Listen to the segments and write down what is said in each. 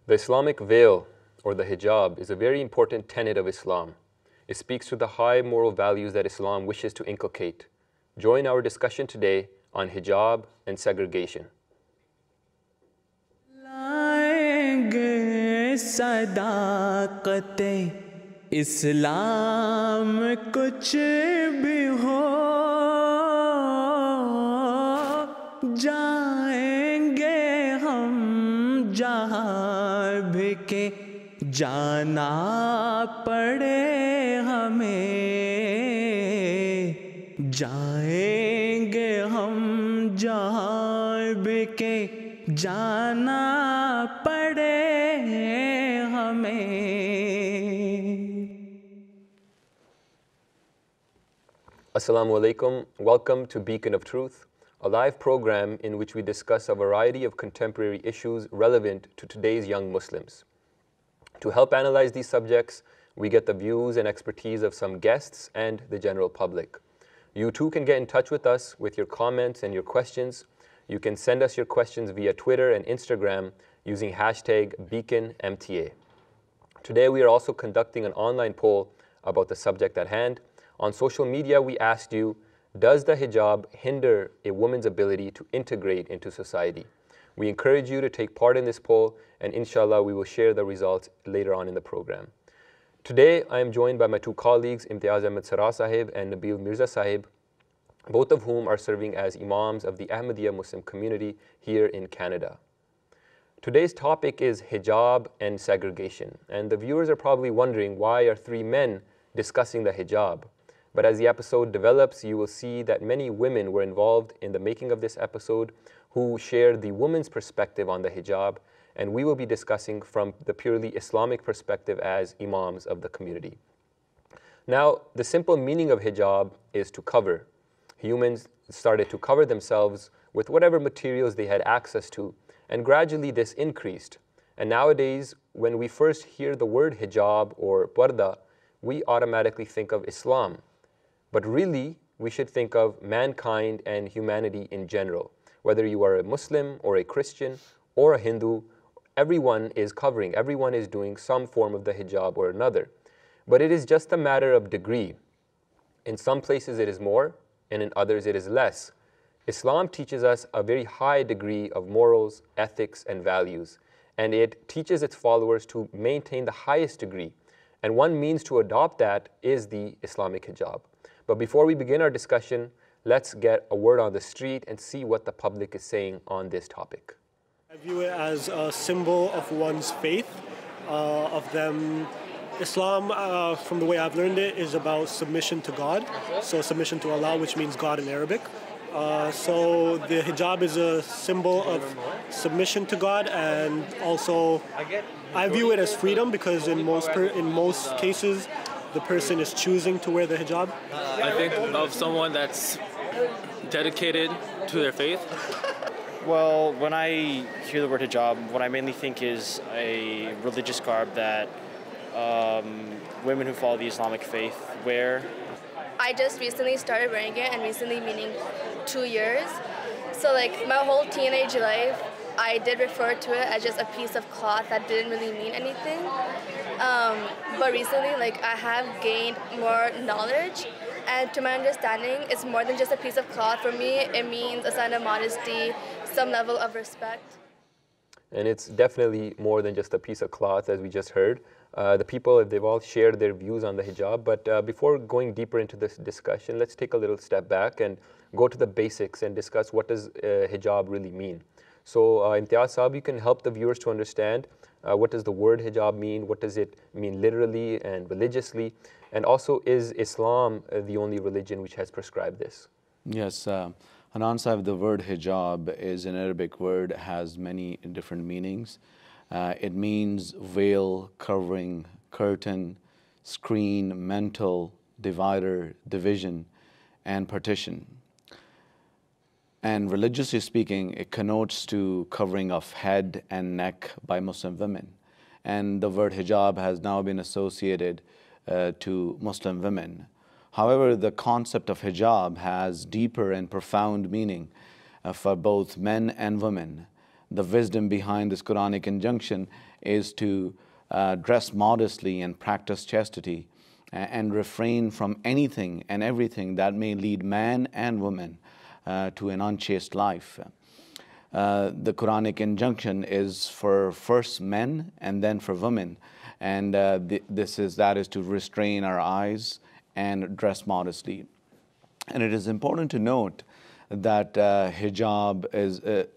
The Islamic veil, or the hijab, is a very important tenet of Islam. It speaks to the high moral values that Islam wishes to inculcate. Join our discussion today on hijab and segregation. इस्लाम कुछ भी हो जाएंगे हम जहाँ भी के जाना पड़े हमें जाएंगे हम जहाँ भी के जाना पड़े हमें. Assalamu alaikum. Welcome to Beacon of Truth, a live program in which we discuss a variety of contemporary issues relevant to today's young Muslims. To help analyze these subjects, we get the views and expertise of some guests and the general public. You too can get in touch with us with your comments and your questions. You can send us your questions via Twitter and Instagram using hashtag BeaconMTA. Today we are also conducting an online poll about the subject at hand. On social media, we asked you, does the hijab hinder a woman's ability to integrate into society? We encourage you to take part in this poll, and inshallah, we will share the results later on in the program. Today, I am joined by my two colleagues, Imtiaz Ahmed Sara Sahib and Nabil Mirza Sahib, both of whom are serving as imams of the Ahmadiyya Muslim community here in Canada. Today's topic is hijab and segregation, and the viewers are probably wondering, why are three men discussing the hijab? But as the episode develops, you will see that many women were involved in the making of this episode who shared the woman's perspective on the hijab, and we will be discussing from the purely Islamic perspective as imams of the community. Now, the simple meaning of hijab is to cover. Humans started to cover themselves with whatever materials they had access to, and gradually this increased. And nowadays, when we first hear the word hijab or parda, we automatically think of Islam. But really, we should think of mankind and humanity in general. Whether you are a Muslim or a Christian or a Hindu, everyone is covering, everyone is doing some form of the hijab or another. But it is just a matter of degree. In some places it is more, and in others it is less. Islam teaches us a very high degree of morals, ethics, and values, and it teaches its followers to maintain the highest degree. And one means to adopt that is the Islamic hijab. But before we begin our discussion, let's get a word on the street and see what the public is saying on this topic. I view it as a symbol of one's faith, of them. Islam, from the way I've learned it, is about submission to God. So submission to Allah, which means God in Arabic. So the hijab is a symbol of submission to God, and also I view it as freedom, because in most cases the person is choosing to wear the hijab. I think of someone that's dedicated to their faith. Well, when I hear the word hijab, what I mainly think is a religious garb that women who follow the Islamic faith wear. I just recently started wearing it, and recently meaning 2 years. So like my whole teenage life, I did refer to it as just a piece of cloth that didn't really mean anything. But recently, like I have gained more knowledge, and to my understanding, it's more than just a piece of cloth. For me, it means a sign of modesty, some level of respect. And it's definitely more than just a piece of cloth, as we just heard. The people, they've all shared their views on the hijab, but before going deeper into this discussion, let's take a little step back and go to the basics and discuss what does hijab really mean. So Imtiaz Saab, you can help the viewers to understand what does the word hijab mean, what does it mean literally and religiously, and also is Islam the only religion which has prescribed this? Yes, Hanan Sahib, the word hijab is an Arabic word, has many different meanings. It means veil, covering, curtain, screen, mantle, divider, division, and partition. And religiously speaking, it connotes to covering of head and neck by Muslim women. And the word hijab has now been associated to Muslim women. However, the concept of hijab has deeper and profound meaning for both men and women. the wisdom behind this Quranic injunction is to dress modestly and practice chastity and refrain from anything and everything that may lead man and woman to an unchaste life. The Quranic injunction is for first men and then for women, and that is to restrain our eyes and dress modestly. And it is important to note that hijab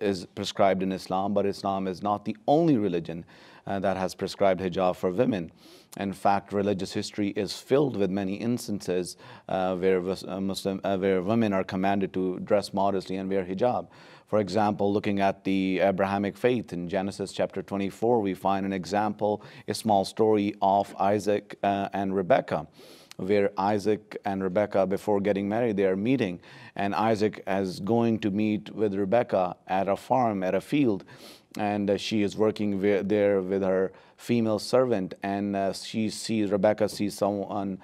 is prescribed in Islam, but Islam is not the only religion that has prescribed hijab for women. In fact, religious history is filled with many instances where women are commanded to dress modestly and wear hijab. For example, looking at the Abrahamic faith in Genesis chapter 24, we find an example, a small story of Isaac and Rebekah, where Isaac and Rebekah, before getting married, they are meeting, and Isaac is going to meet with Rebekah at a farm, at a field, and she is working there with her female servant, and Rebekah sees someone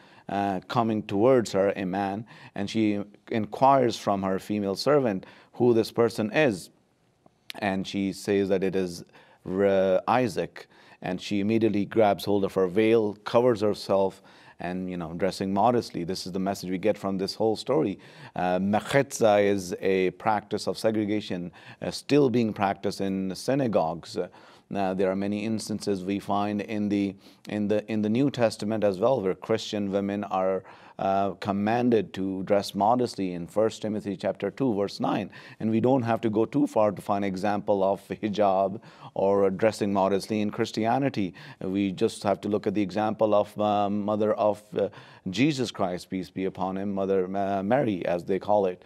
coming towards her, a man, and she inquires from her female servant who this person is, and she says that it is Isaac, and she immediately grabs hold of her veil, covers herself, and dressing modestly. This is the message we get from this whole story. Mekhetza is a practice of segregation still being practiced in synagogues. There are many instances we find in the New Testament as well, where Christian women are commanded to dress modestly in 1 Timothy chapter 2 verse 9, and we don't have to go too far to find an example of hijab or dressing modestly in Christianity. We just have to look at the example of mother of Jesus Christ, peace be upon him, Mother Mary as they call it.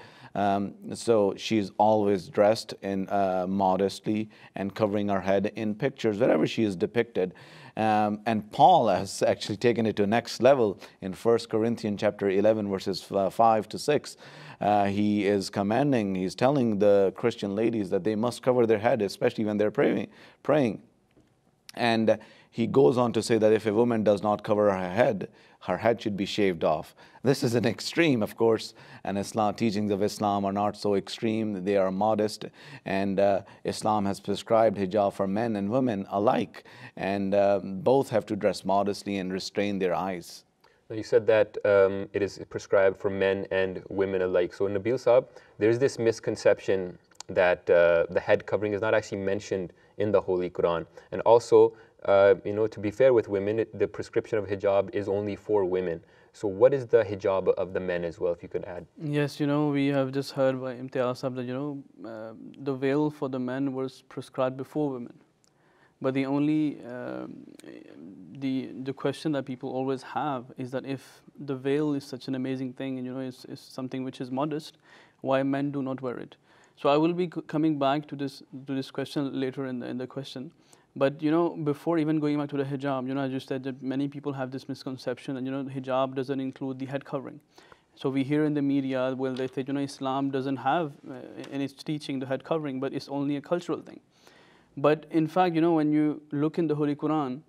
So she's always dressed in modestly and covering her head in pictures wherever she is depicted. And Paul has actually taken it to the next level in 1 Corinthians chapter 11 verses 5 to 6. He is commanding, he's telling the Christian ladies that they must cover their head, especially when they're praying. And he goes on to say that if a woman does not cover her head should be shaved off. This is an extreme, of course, and teachings of Islam are not so extreme. They are modest, and Islam has prescribed hijab for men and women alike, and both have to dress modestly and restrain their eyes. Now you said that it is prescribed for men and women alike. So Nabil Saab, there's this misconception that the head covering is not actually mentioned in the Holy Quran. And also, to be fair with women, the prescription of hijab is only for women. So what is the hijab of the men as well, if you could add? Yes, we have just heard by Imtiaz Sahab that, the veil for the men was prescribed before women. But the only, the question that people always have is that if the veil is such an amazing thing and, is something which is modest, why men do not wear it? So I will be coming back to this question later in the question. But before even going back to the hijab, as you said, that many people have this misconception, and hijab doesn't include the head covering. So we hear in the media, well, they say, Islam doesn't have in its teaching the head covering, but it's only a cultural thing. But in fact, when you look in the Holy Quran,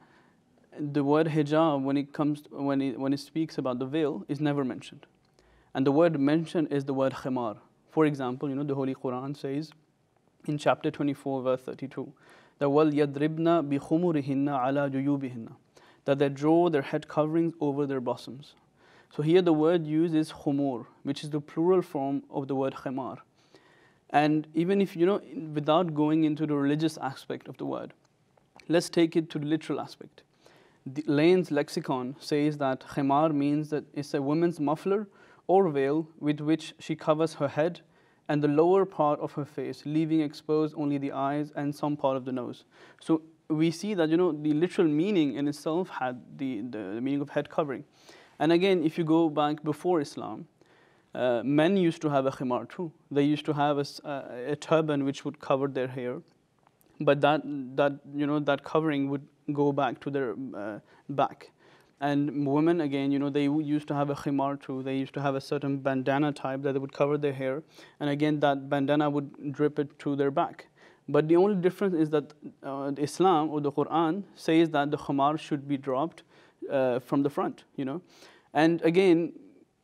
the word hijab, when it speaks about the veil, is never mentioned, and the word mentioned is the word khimar. For example, the Holy Quran says in chapter 24, verse 32. That وَلْيَضْرِبْنَ بِخُمُرِهِنَّ عَلَى جُيُوبِهِنَّ, that they draw their head coverings over their bosoms. So here the word used is khumur, which is the plural form of the word khimar. And even if, without going into the religious aspect of the word, let's take it to the literal aspect. The Lane's lexicon says that khimar means that it's a woman's muffler or veil with which she covers her head and the lower part of her face, leaving exposed only the eyes and some part of the nose. So we see that, the literal meaning in itself had the meaning of head covering. And again, if you go back before Islam, men used to have a khimar too. They used to have a turban which would cover their hair, but that covering would go back to their back. And women, again, they used to have a khimar too. They used to have a certain bandana type that they would cover their hair. And again, that bandana would drip it to their back. But the only difference is that Islam or the Quran says that the khimar should be dropped from the front, And again,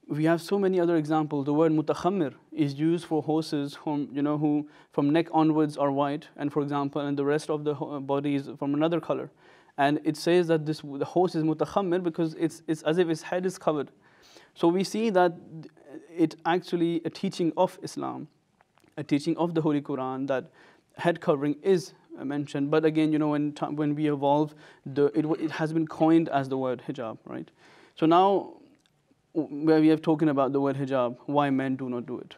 we have so many other examples. The word mutakhammir is used for horses who from neck onwards are white, and for example, and the rest of the body is from another color. And it says that the horse is mutakhammir because it's as if its head is covered. So we see that it actually a teaching of Islam, a teaching of the Holy Quran, that head covering is mentioned. But again, when we evolve, it has been coined as the word hijab, right? So now, where we have spoken about the word hijab, why men do not do it.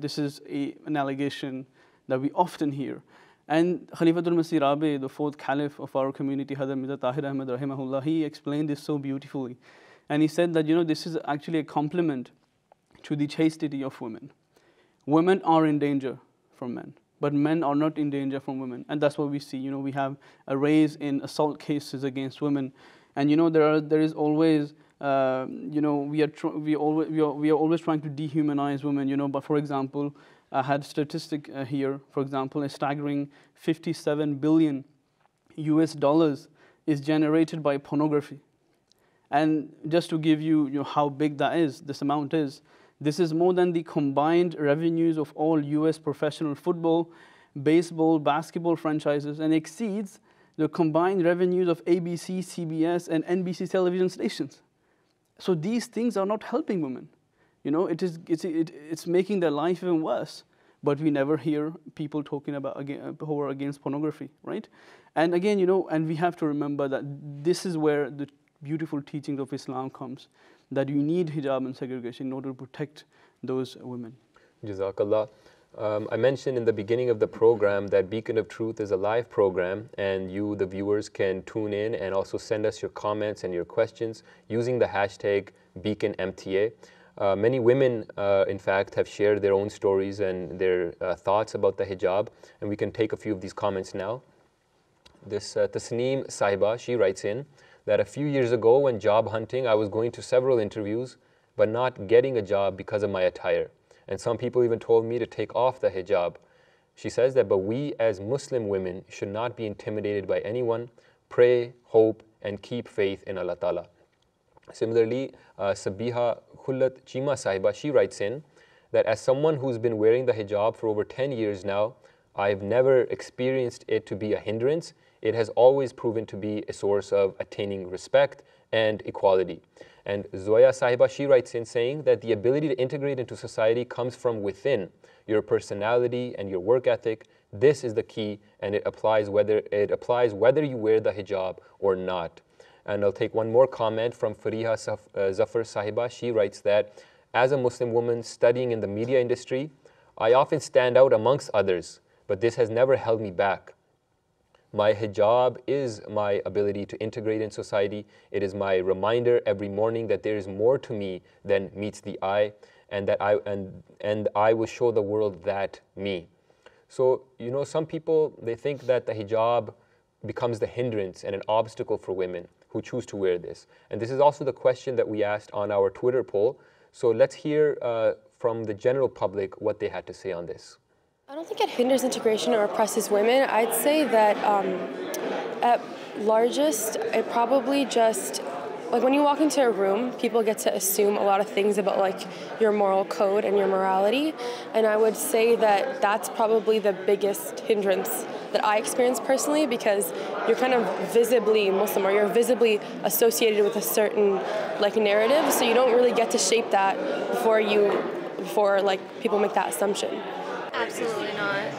This is an allegation that we often hear. And Khalifatul Masih Rabi, the fourth caliph of our community, Hazrat Mirza Tahir Ahmad rahimahullah, he explained this so beautifully. And he said that, this is actually a compliment to the chastity of women. Women are in danger from men, but men are not in danger from women. And that's what we see. We have a rise in assault cases against women. And there is always we are always trying to dehumanize women. But for example, I had a statistic here. For example, a staggering $57 billion is generated by pornography. And just to give you, how big that is, this amount is, this is more than the combined revenues of all US professional football, baseball, basketball franchises, and exceeds the combined revenues of ABC, CBS, and NBC television stations. So these things are not helping women. It's making their life even worse. But we never hear people talking about who are against pornography, right? And again, and we have to remember that this is where the beautiful teachings of Islam comes, that you need hijab and segregation in order to protect those women. Jazakallah. I mentioned in the beginning of the program that Beacon of Truth is a live program, and you, the viewers, can tune in and also send us your comments and your questions using the hashtag BeaconMTA. Many women, in fact, have shared their own stories and their thoughts about the hijab, and we can take a few of these comments now. This Tasneem Sahiba, she writes in that a few years ago when job hunting, I was going to several interviews, but not getting a job because of my attire. And some people even told me to take off the hijab. She says that, but we as Muslim women should not be intimidated by anyone. Pray, hope, and keep faith in Allah Ta'ala. Similarly, Sabiha Khullat Chima Sahiba, she writes in that as someone who's been wearing the hijab for over 10 years now, I've never experienced it to be a hindrance. It has always proven to be a source of attaining respect and equality. And Zoya Sahiba, she writes in saying that the ability to integrate into society comes from within, your personality and your work ethic. This is the key, and it applies whether you wear the hijab or not. And I'll take one more comment from Fariha Zafar Sahiba. She writes that, as a Muslim woman studying in the media industry, I often stand out amongst others, but this has never held me back. My hijab is my ability to integrate in society. It is my reminder every morning that there is more to me than meets the eye, and that I will show the world that me. So, some people, they think that the hijab becomes the hindrance and an obstacle for women who choose to wear this. And this is also the question that we asked on our Twitter poll. So let's hear from the general public what they had to say on this. I don't think it hinders integration or oppresses women. I'd say that at largest, it probably just, when you walk into a room, people get to assume a lot of things about your moral code and your morality. And I would say that that's probably the biggest hindrance that I experience personally, because you're kind of visibly Muslim, or you're visibly associated with a certain narrative, so you don't really get to shape that before people make that assumption. Absolutely not.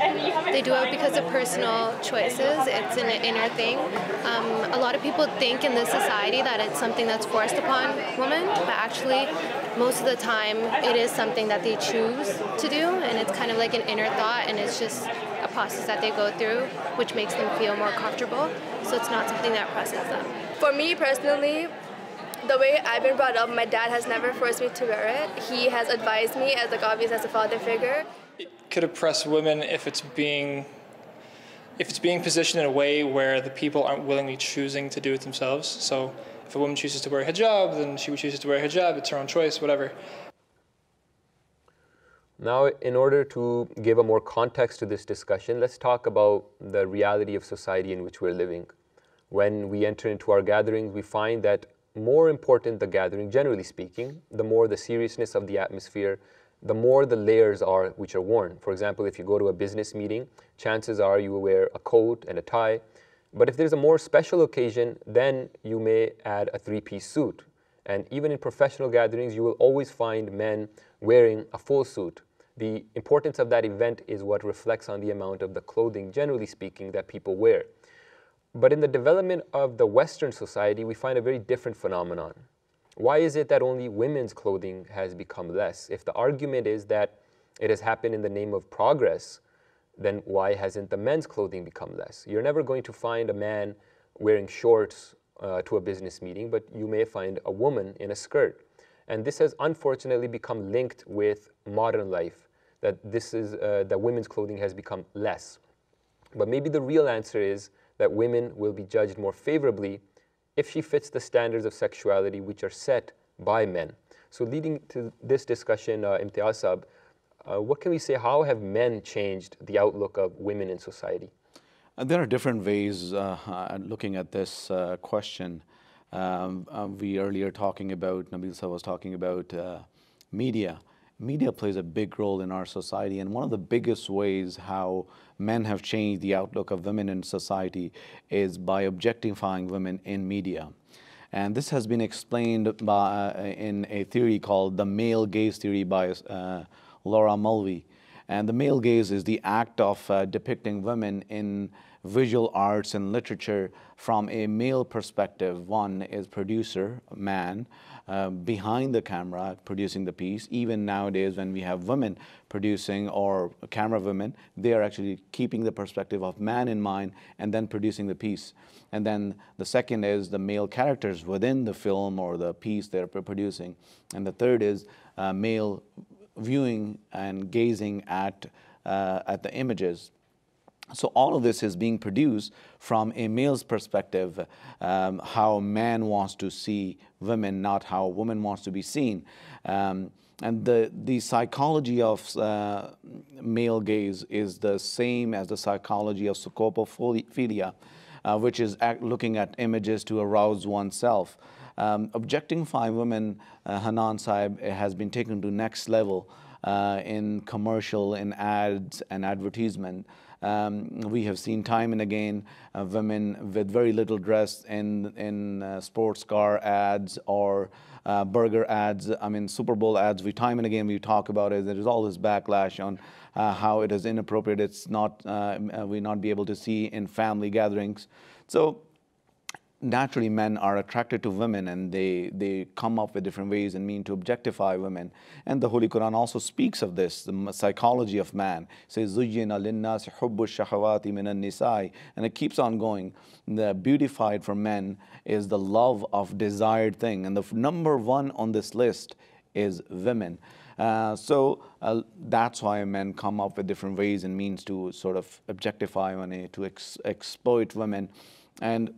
They do it because of personal choices. It's an inner thing. A lot of people think in this society that it's something that's forced upon women, but actually most of the time it is something that they choose to do, and it's kind of like an inner thought, and it's just a process that they go through, which makes them feel more comfortable. So it's not something that oppresses them. For me personally, the way I've been brought up, my dad has never forced me to wear it. He has advised me as obviously as a father figure. It could oppress women if it's being positioned in a way where the people aren't willingly choosing to do it themselves. So if a woman chooses to wear a hijab, then she chooses to wear a hijab. It's her own choice, whatever. Now, in order to give a more context to this discussion, let's talk about the reality of society in which we're living. When we enter into our gatherings, we find that more important the gathering, generally speaking, the more the seriousness of the atmosphere, the more the layers are which are worn. For example, if you go to a business meeting, chances are you will wear a coat and a tie. But if there's a more special occasion, then you may add a three-piece suit. And even in professional gatherings, you will always find men wearing a full suit. The importance of that event is what reflects on the amount of the clothing, generally speaking, that people wear. But in the development of the Western society, we find a very different phenomenon. Why is it that only women's clothing has become less? If the argument is that it has happened in the name of progress, then why hasn't the men's clothing become less? You're never going to find a man wearing shorts to a business meeting, but you may find a woman in a skirt. And this has unfortunately become linked with modern life, that that women's clothing has become less. But maybe the real answer is that women will be judged more favorably if she fits the standards of sexuality which are set by men. So leading to this discussion, Imtiaz Saab, what can we say, how have men changed the outlook of women in society? There are different ways looking at this question. We earlier talking about, Nabil Saab was talking about media. Media plays a big role in our society, and one of the biggest ways how men have changed the outlook of women in society is by objectifying women in media. And this has been explained in a theory called the male gaze theory by Laura Mulvey. And the male gaze is the act of depicting women in visual arts and literature from a male perspective. One is producer, man, behind the camera producing the piece. Even nowadays when we have women producing or camera women, they are actually keeping the perspective of man in mind and then producing the piece. And then the second is the male characters within the film or the piece they're producing. And the third is male viewing and gazing at the images. So all of this is being produced from a male's perspective, how man wants to see women, not how woman wants to be seen. And the psychology of male gaze is the same as the psychology of scopophilia, which is looking at images to arouse oneself. Objectifying women, Hanan Saab, has been taken to next level in commercial, in ads and advertisement. We have seen time and again women with very little dress in sports car ads or burger ads. I mean, Super Bowl ads. Time and again we talk about it. There is all this backlash on how it is inappropriate. It's not we not be able to see in family gatherings. So naturally men are attracted to women, and they come up with different ways and mean to objectify women. And the Holy Quran also speaks of this, the psychology of man. It says, زُيِّنَ لِلنَّاسِ حُبُّ الشَّهَوَاتِ مِنَ النِّسَاءِ. And it keeps on going. The beautified for men is the love of desired thing. And the number one on this list is women. So that's why men come up with different ways and means to sort of objectify women, to exploit women. And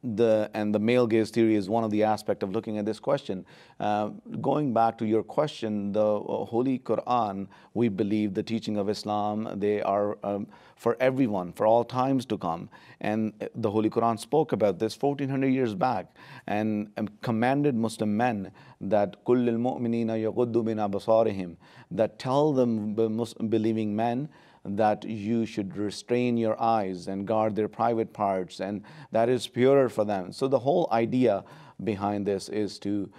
the male gaze theory is one of the aspects of looking at this question. Going back to your question, the Holy Quran, we believe the teaching of Islam, they are for everyone, for all times to come. And the Holy Quran spoke about this 1400 years back and commanded Muslim men that كُلِّ الْمُؤْمِنِينَ يَغُضُّ مِنْ أَبْصَارِهِم, that tell them, believing men, that you should restrain your eyes and guard their private parts, and that is purer for them. So the whole idea behind this is to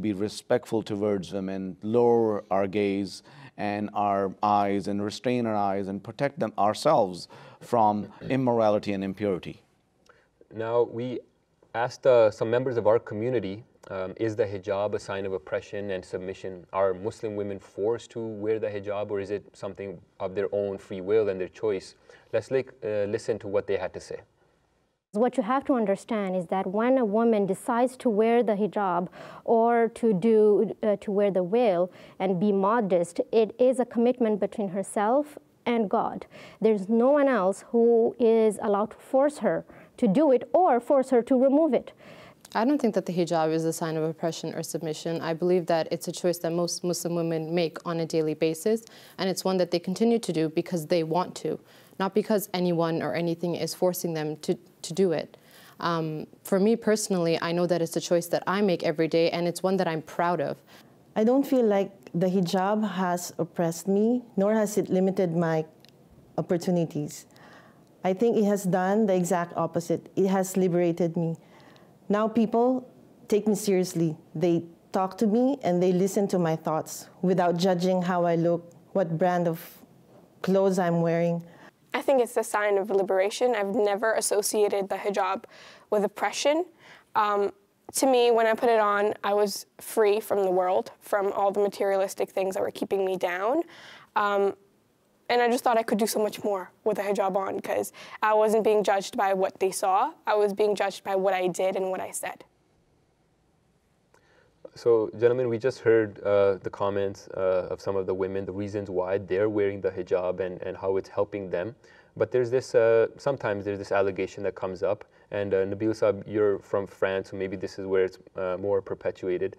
be respectful towards women, lower our gaze and our eyes and restrain our eyes and protect them ourselves from immorality and impurity. Now, we asked some members of our community, is the hijab a sign of oppression and submission? Are Muslim women forced to wear the hijab, or is it something of their own free will and their choice? Let's listen to what they had to say. What you have to understand is that when a woman decides to wear the hijab or to wear the veil and be modest, it is a commitment between herself and God. There's no one else who is allowed to force her to do it or force her to remove it. I don't think that the hijab is a sign of oppression or submission. I believe that it's a choice that most Muslim women make on a daily basis, and it's one that they continue to do because they want to, not because anyone or anything is forcing them to do it. For me personally, I know that it's a choice that I make every day, and it's one that I'm proud of. I don't feel like the hijab has oppressed me, nor has it limited my opportunities. I think it has done the exact opposite. It has liberated me. Now people take me seriously. They talk to me and they listen to my thoughts without judging how I look, what brand of clothes I'm wearing. I think it's a sign of liberation. I've never associated the hijab with oppression. To me, when I put it on, I was free from the world, from all the materialistic things that were keeping me down. And I just thought I could do so much more with a hijab on, because I wasn't being judged by what they saw. I was being judged by what I did and what I said. So, gentlemen, we just heard the comments of some of the women, the reasons why they're wearing the hijab and how it's helping them. But there's this, sometimes there's this allegation that comes up, and Nabil Saab, you're from France, so maybe this is where it's more perpetuated,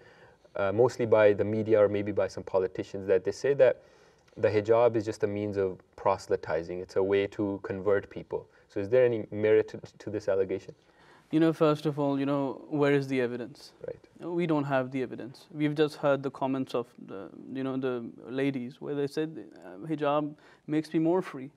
mostly by the media or maybe by some politicians, that they say that the hijab is just a means of proselytizing. It's a way to convert people. So is there any merit to this allegation? You know, first of all, you know, where is the evidence? Right. We don't have the evidence. We've just heard the comments of the, you know, the ladies where they said hijab makes me more free.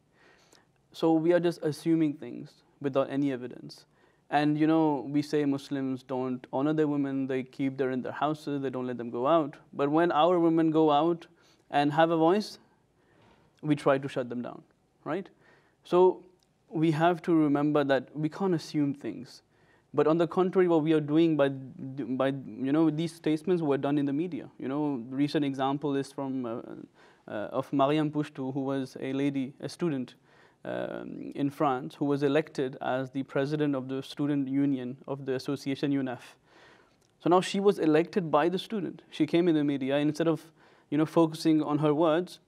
So we are just assuming things without any evidence. And, you know, we say Muslims don't honor their women, they keep them in their houses, they don't let them go out. But when our women go out and have a voice, we try to shut them down, right? So we have to remember that we can't assume things. But on the contrary, what we are doing by you know, these statements were done in the media. You know, the recent example is from of Mariam Pouchtou, who was a lady, a student in France, who was elected as the president of the student union of the association UNEF. So now she was elected by the student. She came in the media, and instead of, you know, focusing on her words,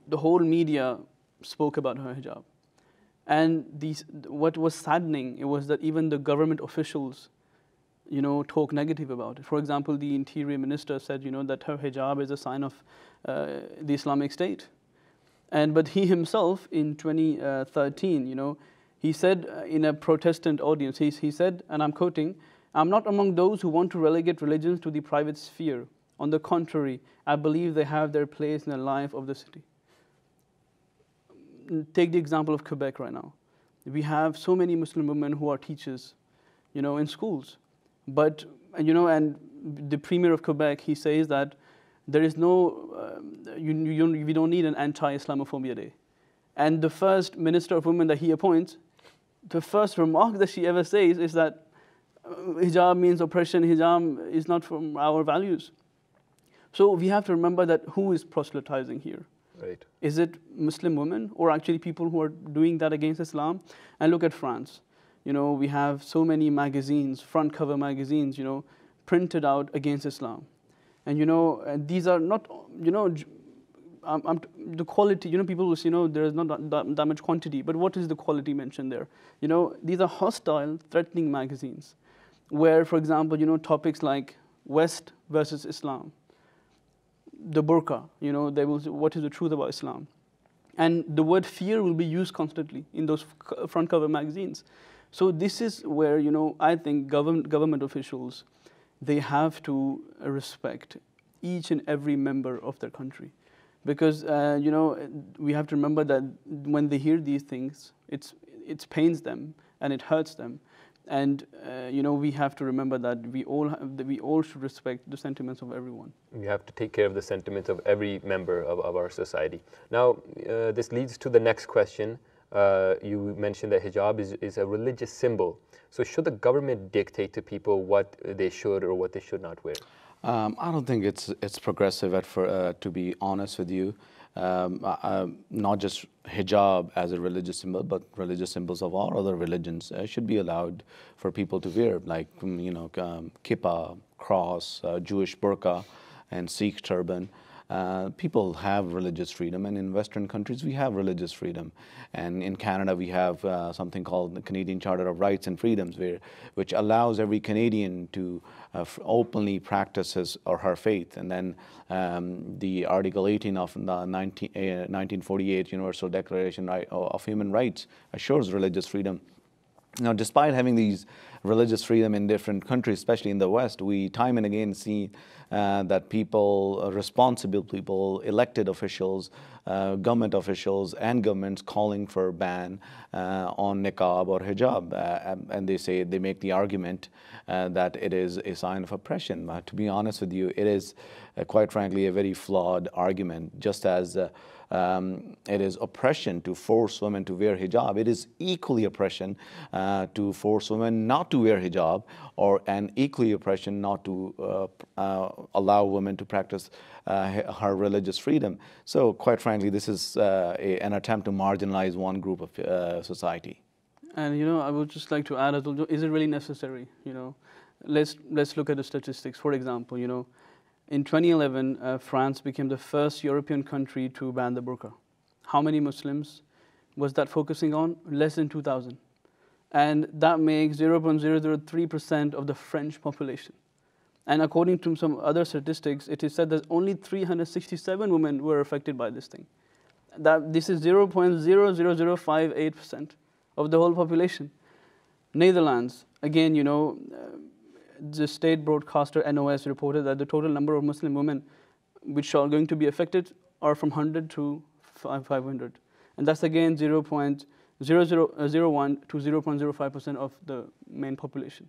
the whole media spoke about her hijab. And what was saddening, it was that even the government officials, you know, talk negative about it. For example, the interior minister said, you know, that her hijab is a sign of the Islamic State. But he himself, in 2013, you know, he said in a Protestant audience, he said, and I'm quoting, "I'm not among those who want to relegate religions to the private sphere. On the contrary, I believe they have their place in the life of the city." Take the example of Quebec right now. We have so many Muslim women who are teachers, you know, in schools. But, you know, and the Premier of Quebec, he says that there is no, we don't need an anti-Islamophobia day. And the first Minister of Women that he appoints, the first remark that she ever says is that hijab means oppression, hijab is not from our values. So we have to remember that who is proselytizing here? Right. Is it Muslim women or actually people who are doing that against Islam? And look at France. You know, we have so many magazines, front cover magazines, you know, printed out against Islam. And, you know, these are not, you know, the quality, you know, people will say, you know, there is not that much quantity, but what is the quality mentioned there? You know, these are hostile, threatening magazines where, for example, you know, topics like West versus Islam, the burqa, you know, they will say, what is the truth about Islam? And the word fear will be used constantly in those front cover magazines. So this is where, you know, I think government officials, they have to respect each and every member of their country. Because, you know, we have to remember that when they hear these things, it pains them and it hurts them. And, you know, we have to remember that we all should respect the sentiments of everyone. We have to take care of the sentiments of every member of our society. Now, this leads to the next question. You mentioned that hijab is a religious symbol. So should the government dictate to people what they should or what they should not wear? I don't think it's progressive, to be honest with you. Not just hijab as a religious symbol, but religious symbols of all other religions should be allowed for people to wear, like, you know, kippah, cross, Jewish burqa, and Sikh turban. People have religious freedom, and in Western countries we have religious freedom. And in Canada we have something called the Canadian Charter of Rights and Freedoms, which allows every Canadian to openly practice his or her faith. And then the Article 18 of the 1948 Universal Declaration of Human Rights assures religious freedom Now, despite having these religious freedom in different countries, especially in the West, we time and again see that people, responsible people, elected officials, government officials and governments calling for a ban on niqab or hijab. And they make the argument that it is a sign of oppression. To be honest with you, it is quite frankly a very flawed argument. Just as it is oppression to force women to wear hijab, it is equally oppression to force women not to wear hijab, and equally oppression not to allow women to practice her religious freedom. So quite frankly, this is an attempt to marginalize one group of society. And I would just like to add, is it really necessary? Let's look at the statistics. For example, in 2011, France became the first European country to ban the burqa. How many Muslims was that focusing on? Less than 2,000. And that makes 0.003% of the French population. And according to some other statistics, it is said that only 367 women were affected by this thing. This is 0.00058% of the whole population. Netherlands, again, the state broadcaster NOS reported that the total number of Muslim women which are going to be affected are from 100 to 500. And that's again 0.0001 to 0.05% of the main population.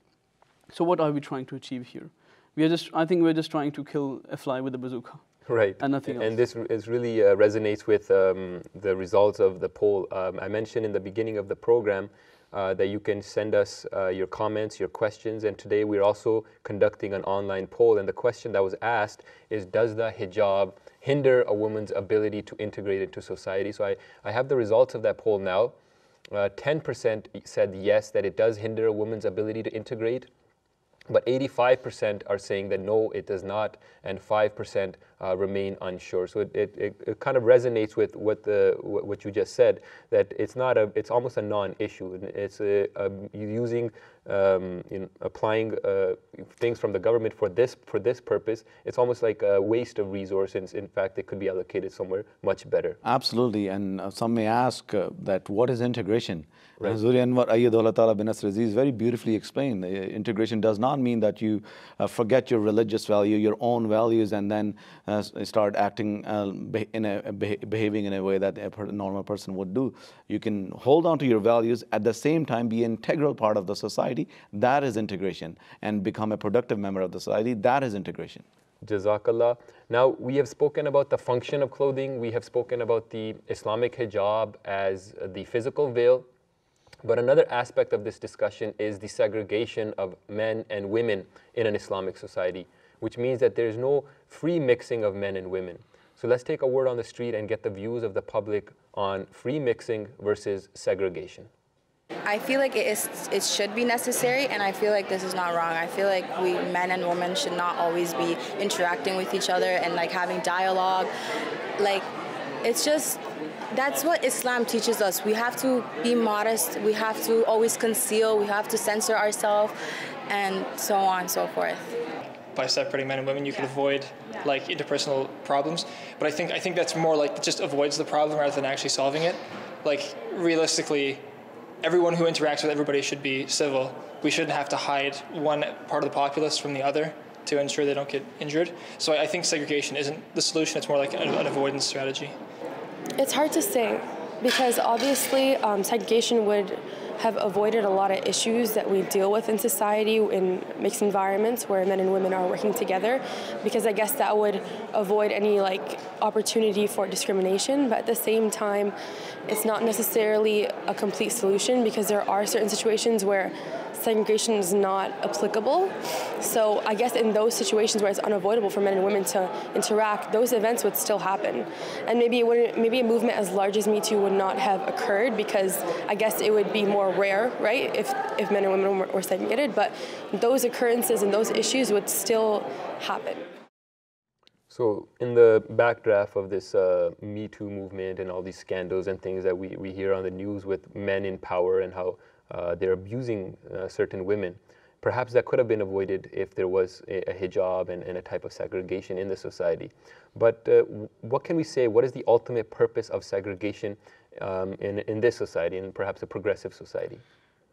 So what are we trying to achieve here? I think we're just trying to kill a fly with a bazooka. Right. And nothing else. And this really resonates with the results of the poll. I mentioned in the beginning of the program that you can send us your comments, your questions, and today we're also conducting an online poll, and the question that was asked is, does the hijab hinder a woman's ability to integrate into society? So I have the results of that poll now. 10% said yes, that it does hinder a woman's ability to integrate, but 85% are saying that no, it does not, and 5% remain unsure. So it kind of resonates with what you just said, that it's almost a non-issue. It's using applying things from the government for this purpose. It's almost like a waste of resources. In fact, it could be allocated somewhere much better. Absolutely, and some may ask that what is integration? Right. Huzuri Anwar Ayyadullah Ta'ala bin Nasr Aziz very beautifully explained. Integration does not mean that you forget your religious value, your own values, and then start acting, behaving in a way that a normal person would do. You can hold on to your values, at the same time be an integral part of the society. That is integration. And become a productive member of the society. That is integration. Jazakallah. Now, we have spoken about the function of clothing. We have spoken about the Islamic hijab as the physical veil. But another aspect of this discussion is the segregation of men and women in an Islamic society, which means that there's no free mixing of men and women. So let's take a word on the street and get the views of the public on free mixing versus segregation. I feel like it should be necessary, and I feel like this is not wrong. I feel like men and women should not always be interacting with each other and like having dialogue. Like, it's just, that's what Islam teaches us. We have to be modest, we have to always conceal, we have to censor ourselves, and so on and so forth. By separating men and women, you could avoid like interpersonal problems. But I think that's more like it just avoids the problem rather than actually solving it. Like, realistically, everyone who interacts with everybody should be civil. We shouldn't have to hide one part of the populace from the other to ensure they don't get injured. So I think segregation isn't the solution. It's more like an avoidance strategy. It's hard to say, because obviously segregation would have avoided a lot of issues that we deal with in society in mixed environments where men and women are working together, because I guess that would avoid any like opportunity for discrimination. But at the same time, it's not necessarily a complete solution, because there are certain situations where segregation is not applicable. So I guess in those situations where it's unavoidable for men and women to interact, those events would still happen. And maybe a movement as large as Me Too would not have occurred, because I guess it would be more rare, right, if men and women were segregated, but those occurrences and those issues would still happen. So in the backdraft of this Me Too movement and all these scandals and things that we hear on the news with men in power and how they're abusing certain women, perhaps that could have been avoided if there was a hijab and a type of segregation in the society. But what can we say? What is the ultimate purpose of segregation in this society, and perhaps a progressive society?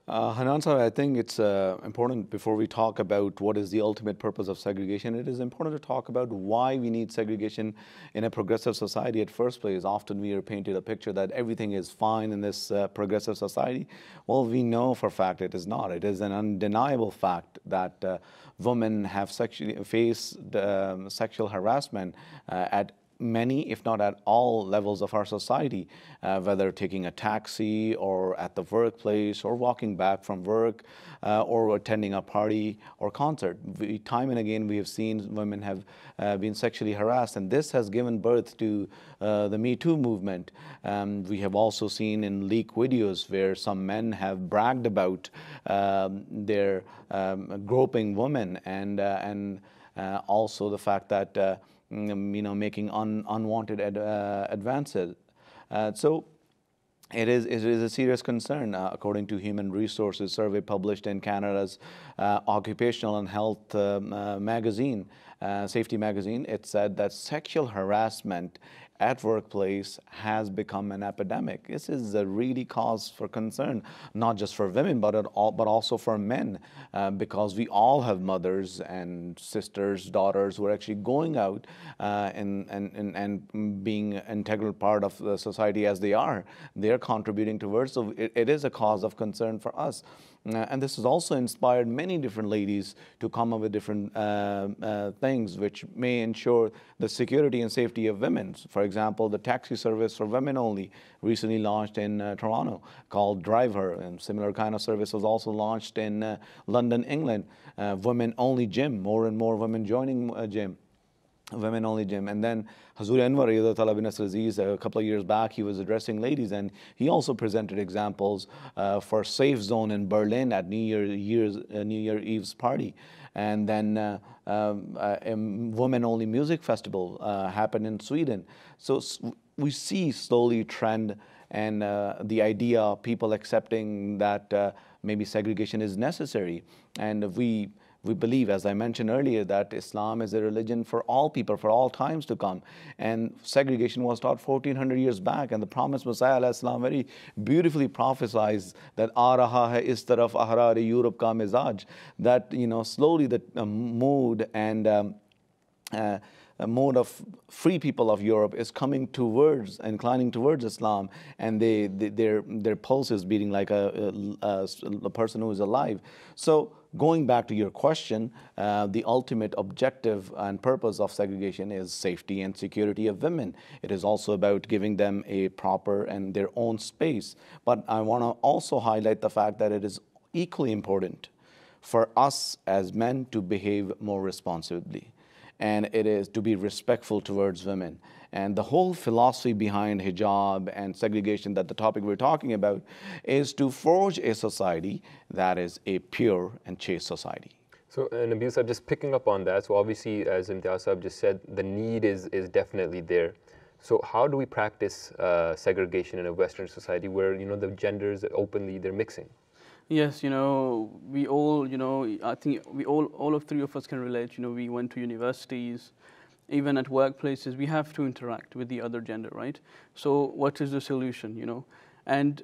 Hanan Sahib, I think it's important before we talk about what is the ultimate purpose of segregation, it is important to talk about why we need segregation in a progressive society at first place. Often we are painted a picture that everything is fine in this progressive society. Well, we know for a fact it is not. It is an undeniable fact that women have faced sexual harassment at many, if not at all levels of our society, whether taking a taxi or at the workplace or walking back from work or attending a party or concert. Time and again we have seen women have been sexually harassed, and this has given birth to the Me Too movement. We have also seen in leak videos where some men have bragged about their groping women, and also the fact that making unwanted advances. So it is a serious concern. According to Human Resources survey published in Canada's Occupational and Health magazine, Safety magazine, it said that sexual harassment at workplace has become an epidemic. This is a really cause for concern, not just for women, but also for men, because we all have mothers and sisters, daughters who are actually going out and being an integral part of the society as they are. They're contributing towards, so it is a cause of concern for us. And this has also inspired many different ladies to come up with different things which may ensure the security and safety of women. For example, the taxi service for women only recently launched in Toronto called Drive Her, and similar kind of service was also launched in London, England. Women-only gym, more and more women joining a gym. Women-only gym. And then Hazur Anwar bin Nasr Aziz, a couple of years back, he was addressing ladies, and he also presented examples for Safe Zone in Berlin at New Year Eve's party. And then a women-only music festival happened in Sweden. So we see slowly trend and the idea of people accepting that maybe segregation is necessary. And we believe, as I mentioned earlier, that Islam is a religion for all people, for all times to come. And segregation was taught 1400 years back, and the promised Messiah ﷺ very beautifully prophesied that "Aa raha hai is taraf ahrar-e Europe ka mizaj," that slowly the mood and mode of free people of Europe is coming towards, inclining towards Islam, and their pulse is beating like a person who is alive. So going back to your question, the ultimate objective and purpose of segregation is safety and security of women. It is also about giving them a proper and their own space. But I want to also highlight the fact that it is equally important for us as men to behave more responsibly. And it is to be respectful towards women. And the whole philosophy behind hijab and segregation, that the topic we're talking about, is to forge a society that is a pure and chaste society. So, Nabil Sahib, just picking up on that, so obviously, as Imtiaz Sahib just said, the need is definitely there. So how do we practice segregation in a Western society where, the genders openly, they're mixing? Yes, we all, I think all of three of us can relate. We went to universities, even at workplaces, we have to interact with the other gender, right? So what is the solution, And,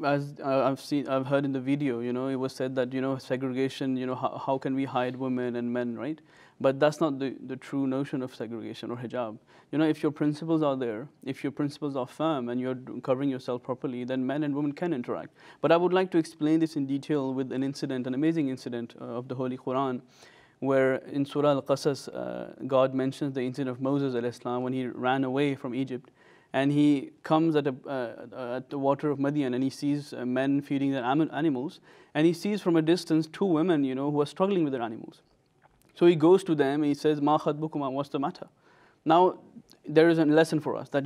as I've heard in the video, it was said that, segregation, how can we hide women and men, right? But that's not the true notion of segregation or hijab. If your principles are there, if your principles are firm and you're covering yourself properly, then men and women can interact. But I would like to explain this in detail with an incident, an amazing incident of the Holy Quran, where in Surah Al-Qasas, God mentions the incident of Moses ﷺ when he ran away from Egypt. And he comes at the water of Madian, and he sees men feeding their animals. And he sees from a distance two women, who are struggling with their animals. So he goes to them and he says, "Ma khatbukuma," what's the matter? Now, there is a lesson for us that,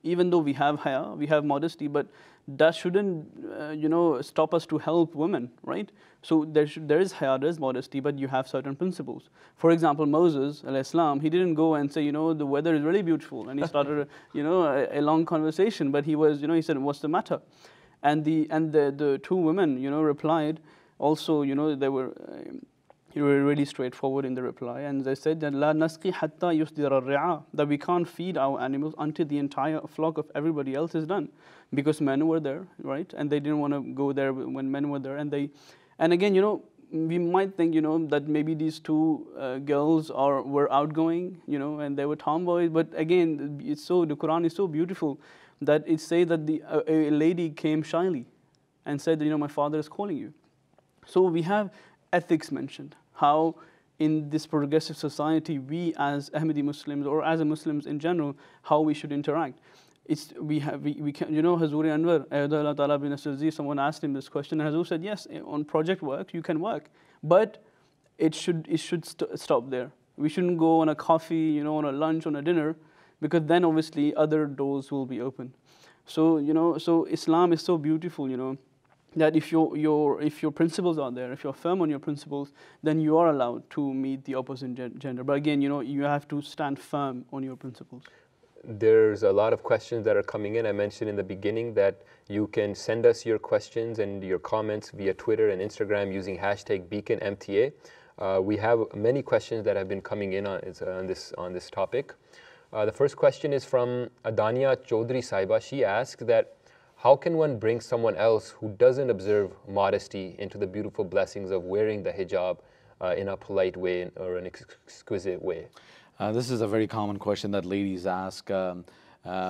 even though we have haya, we have modesty, but that shouldn't, stop us to help women, right? So there is haya, there is modesty, but you have certain principles. For example, Moses ﷺ, he didn't go and say, the weather is really beautiful, and he started, a long conversation. But he was, he said, "What's the matter?" And the two women, replied. Also, they were. really straightforward in the reply, and they said that لا نسقي حتى يصدر الرعاء, that we can't feed our animals until the entire flock of everybody else is done, because men were there, right? And they didn't want to go there when men were there, and again, you know, we might think, you know, that maybe these two girls were outgoing, you know, and they were tomboys, but again, the Quran is so beautiful that it says that a lady came shyly and said, you know, my father is calling you. So we have ethics mentioned, how in this progressive society, we as Ahmadi Muslims or as Muslims in general, how we should interact. We can, you know, Hazuri Anwar, Ayatollah Ta'ala bin Nasir, someone asked him this question, and Hazur said, yes, on project work, you can work, but it should stop there. We shouldn't go on a coffee, you know, on a lunch, on a dinner, because then obviously other doors will be open. So, you know, so Islam is so beautiful, you know, that if your principles are there, if you're firm on your principles, then you are allowed to meet the opposite gender. But again, you know, you have to stand firm on your principles. There's a lot of questions that are coming in. I mentioned in the beginning that you can send us your questions and your comments via Twitter and Instagram using hashtag BeaconMTA. We have many questions that have been coming in on this topic. The first question is from Adania Chaudhry Saiba. She asks that, how can one bring someone else who doesn't observe modesty into the beautiful blessings of wearing the hijab in a polite way or an exquisite way? This is a very common question that ladies ask.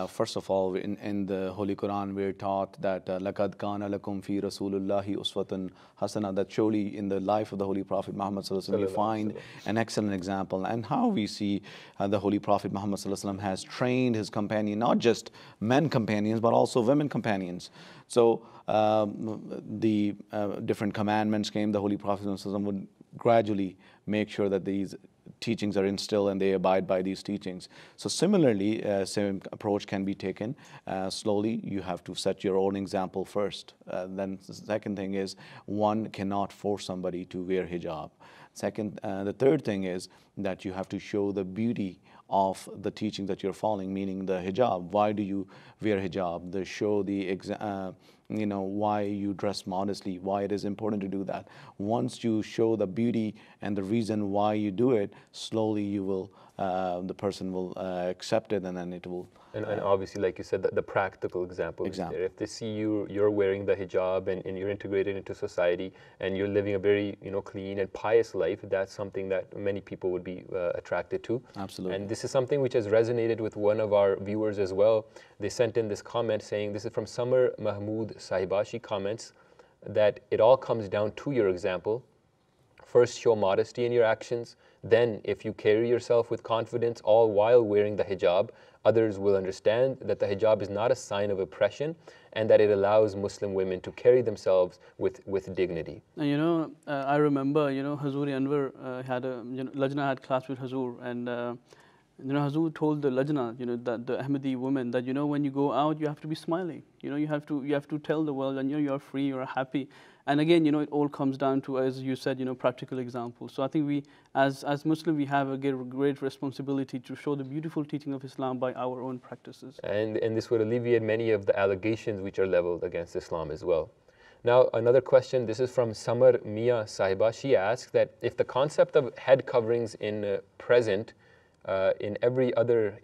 First of all, in the Holy Quran, we're taught that لَقَدْ كَانَ لَكُمْ فِي رَسُولِ اللَّهِ أُسْوَةٌ حَسَنَةٌ, that surely in the life of the Holy Prophet Muhammad sallallahu alaihi wasallam, we find an excellent example. And how we see the Holy Prophet Muhammad sallallahu alaihi wasallam has trained his companion, not just men companions, but also women companions. So the different commandments came, the Holy Prophet sallallahu alaihi wasallam would gradually make sure that these teachings are instilled and they abide by these teachings. So similarly, same approach can be taken. Slowly, you have to set your own example first. Then the second thing is, one cannot force somebody to wear hijab. Second, the third thing is that you have to show the beauty of the teaching that you're following, meaning the hijab. Why do you wear hijab? The show the you know, why you dress modestly, why it is important to do that. Once you show the beauty and the reason why you do it, slowly you will, the person will accept it, and then it will. And obviously, like you said, the practical example is there. If they see you're wearing the hijab and you're integrated into society and you're living a very, you know, clean and pious life, that's something that many people would be attracted to. Absolutely. And this is something which has resonated with one of our viewers as well. They sent in this comment saying, this is from Samar Mahmood Sahiba. She comments that it all comes down to your example. First, show modesty in your actions. Then, if you carry yourself with confidence, all while wearing the hijab, others will understand that the hijab is not a sign of oppression and that it allows Muslim women to carry themselves with dignity. And you know, I remember, you know, Hazuri Anwar Lajna had class with Hazur, and you know, Hazur told the Lajna, you know, that the Ahmadi women, that, you know, when you go out, you have to be smiling. You know, you have to tell the world, and you know, you're free, you're happy. And again, you know, it all comes down to, as you said, you know, practical examples. So I think we, as Muslims, we have a great responsibility to show the beautiful teaching of Islam by our own practices. And this would alleviate many of the allegations which are leveled against Islam as well. Now, another question, this is from Samar Mia Sahiba. She asks that if the concept of head coverings is present in every other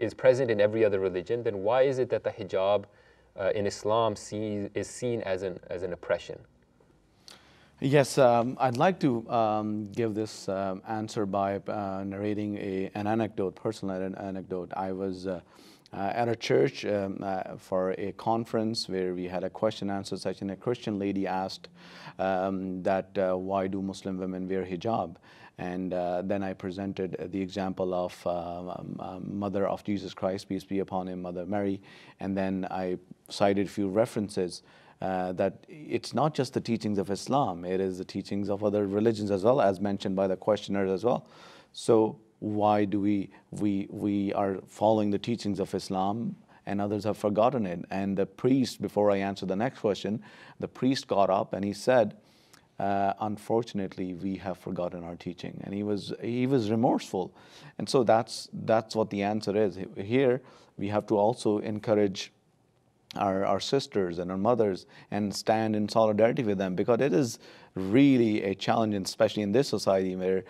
religion, then why is it that the hijab in Islam is seen as an oppression? Yes, I'd like to give this answer by narrating an anecdote, personal anecdote. I was at a church for a conference where we had a question-answer session. A Christian lady asked that why do Muslim women wear hijab? And then I presented the example of Mother of Jesus Christ, peace be upon him, Mother Mary, and then I cited a few references that it's not just the teachings of Islam, it is the teachings of other religions as well, as mentioned by the questioners as well. So why do we are following the teachings of Islam and others have forgotten it? And the priest, before I answer the next question, the priest got up and he said, unfortunately, we have forgotten our teaching. And he was remorseful. And so that's what the answer is. Here, we have to also encourage our sisters and our mothers and stand in solidarity with them, because it is really a challenge, especially in this society where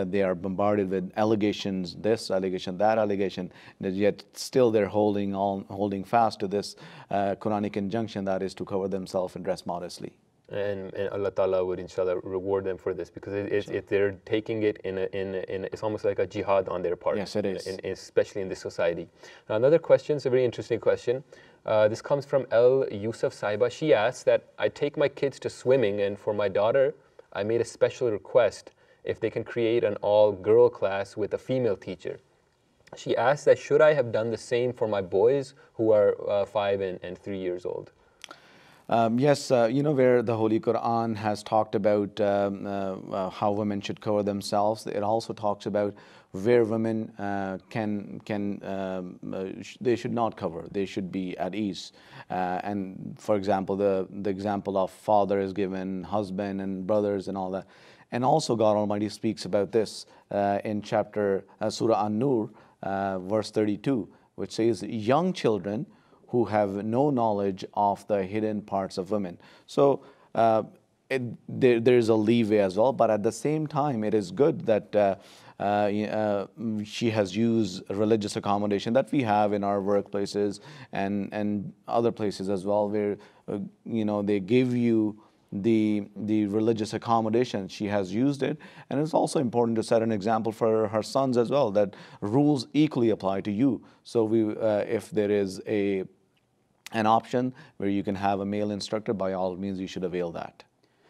they are bombarded with allegations, this allegation, that allegation, and yet still they're holding fast to this Quranic injunction, that is to cover themselves and dress modestly. And Allah Ta'ala would inshallah reward them for this, because they're taking it in it's almost like a jihad on their part. Yes, it is. Especially in this society. Now, another question, it's a very interesting question. This comes from El Yusuf Saiba. She asks that I take my kids to swimming, and for my daughter, I made a special request if they can create an all-girl class with a female teacher. She asks that should I have done the same for my boys who are 5 and 3 years old? Yes, you know, where the Holy Quran has talked about how women should cover themselves, it also talks about where women they should not cover, they should be at ease. And for example, the example of father is given, husband and brothers and all that. And also God Almighty speaks about this in chapter Surah An-Nur, verse 32, which says, young children who have no knowledge of the hidden parts of women. So there's a leeway as well, but at the same time, it is good that she has used religious accommodation that we have in our workplaces and other places as well, where you know, they give you the religious accommodation. She has used it, and it's also important to set an example for her sons as well, that rules equally apply to you. So if there is an option where you can have a male instructor, by all means you should avail that.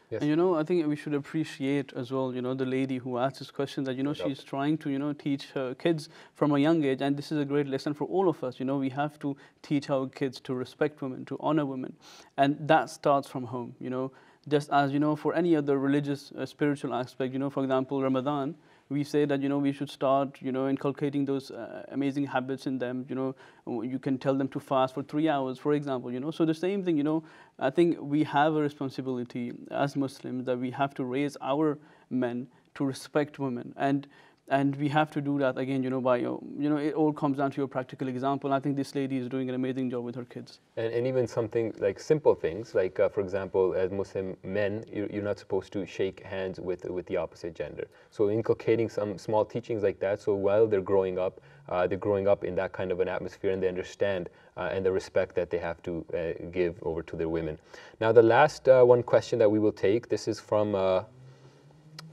Yes. And you know, I think we should appreciate as well, you know, the lady who asked this question, that, you know, she's trying to, you know, teach her kids from a young age, and this is a great lesson for all of us. You know, we have to teach our kids to respect women, to honor women, and that starts from home. You know, just as, you know, for any other religious, spiritual aspect, you know, for example, Ramadan, we say that, you know, we should start, you know, inculcating those amazing habits in them. You know, you can tell them to fast for 3 hours, for example, you know. So the same thing, you know, I think we have a responsibility as Muslims that we have to raise our men to respect women. And we have to do that, again, you know, by, you know, it all comes down to your practical example. I think this lady is doing an amazing job with her kids. And even something like simple things, like, for example, as Muslim men, you're not supposed to shake hands with the opposite gender. So inculcating some small teachings like that, so while they're growing up in that kind of an atmosphere, and they understand and the respect that they have to give over to their women. Now, the last one question that we will take, this is from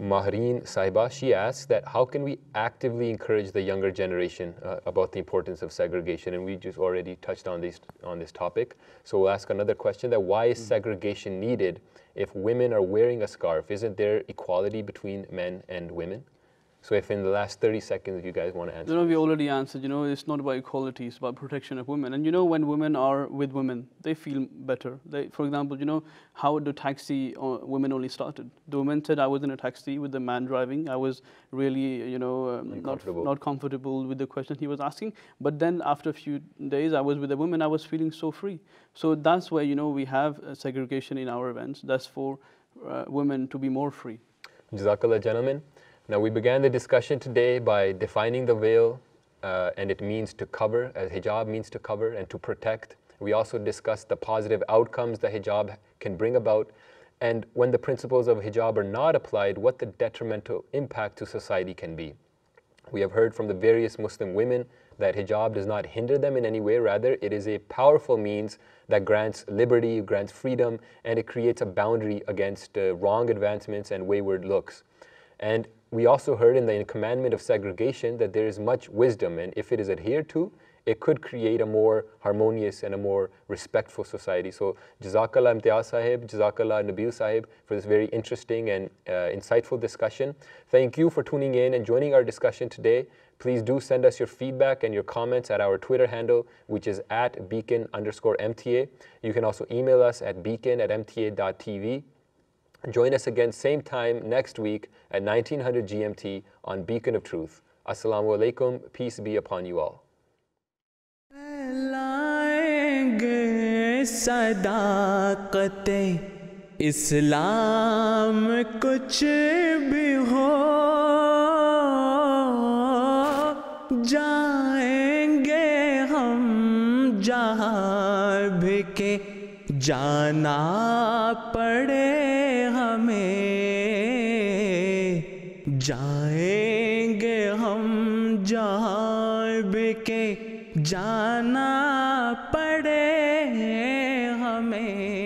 Mahreen Saiba. She asks that how can we actively encourage the younger generation about the importance of segregation? And we just already touched on this topic. So we'll ask another question, that why is segregation needed if women are wearing a scarf? Isn't there equality between men and women? So if in the last 30 seconds you guys want to answer. You know, we already answered, you know, it's not about equality, it's about protection of women. And you know, when women are with women, they feel better. For example, you know, how the taxi women only started. The woman said, I was in a taxi with the man driving. I was really, you know, not comfortable with the question he was asking. But then after a few days, I was with a woman, I was feeling so free. So that's why, you know, we have segregation in our events. That's for women to be more free. Jazakallah, gentlemen. Now, we began the discussion today by defining the veil, and it means to cover, as hijab means to cover and to protect. We also discussed the positive outcomes that hijab can bring about, and when the principles of hijab are not applied, what the detrimental impact to society can be. We have heard from the various Muslim women that hijab does not hinder them in any way. Rather, it is a powerful means that grants liberty, grants freedom, and it creates a boundary against wrong advancements and wayward looks. And we also heard in the commandment of segregation that there is much wisdom, and if it is adhered to, it could create a more harmonious and a more respectful society. So Jazakallah Imtiaz Sahib, Jazakallah Nabil Sahib for this very interesting and insightful discussion. Thank you for tuning in and joining our discussion today. Please do send us your feedback and your comments at our Twitter handle, which is @beacon_MTA. You can also email us at beacon@mta.tv. Join us again same time next week at 1900 GMT on Beacon of Truth. Assalamu alaikum, peace be upon you all. इस्लाम कुछ भी हो जाएंगे हम जहाँ بھی کہ جانا پڑے ہمیں, جائیں گے ہم جہاں بھی کہ جانا پڑے ہمیں.